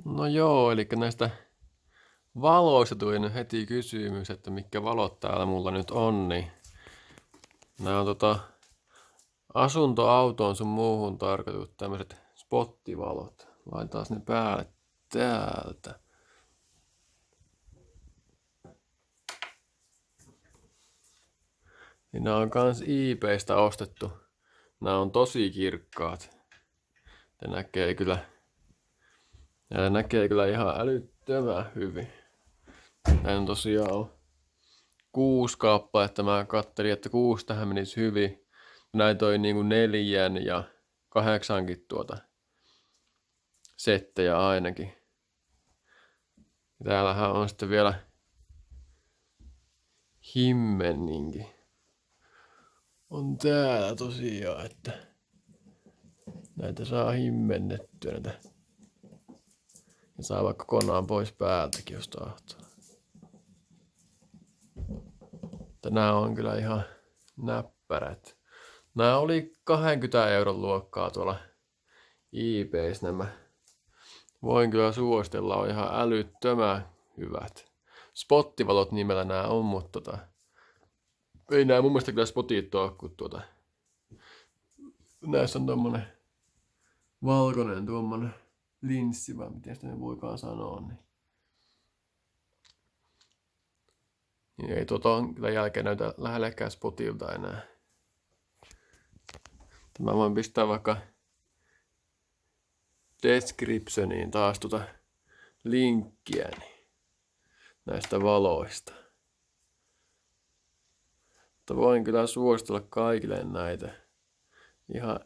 No joo, eli näistä valoista tuli nyt heti kysymys, että mitkä valot täällä mulla nyt on, niin nämä on asuntoautoon sun muuhun tarkoitetut tämmöiset spottivalot. Laitetaan ne päälle täältä. Niin nämä on kans eBaystä ostettu. Nämä on tosi kirkkaat. Näitä näkee kyllä ihan älyttömän hyvin. Näin on tosiaan 6 kappaletta. Mä kattelin, että 6 tähän menisi hyvin. Näitä oli niinku 4 ja 8 settejä ainakin. Täällähän on sitten vielä himmenninkin. On täällä tosiaan, että näitä saa himmennettyä näitä. Ja saa vaikka kokonaan pois päältäkin, jos tahtoo. Mutta nää on kyllä ihan näppärät. Nää oli 20 euron luokkaa tuolla eBayssä nämä. Voin kyllä suositella, on ihan älyttömän hyvät. Spottivalot nimellä nää on, mutta ei nää mun mielestä kyllä spotit oo, kun näissä on tommonen valkoinen tuommoinen linssi, vai miten sitä ne voikaan sanoa. Niin ei on kyllä jälkeen näytä lähellekään spotilta enää. Mä voin pistää vaikka descriptioniin taas linkkiä näistä valoista. Mutta voin kyllä suositella kaikille näitä. Ihan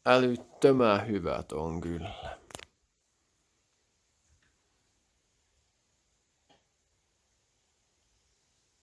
älyttömän hyvät on kyllä.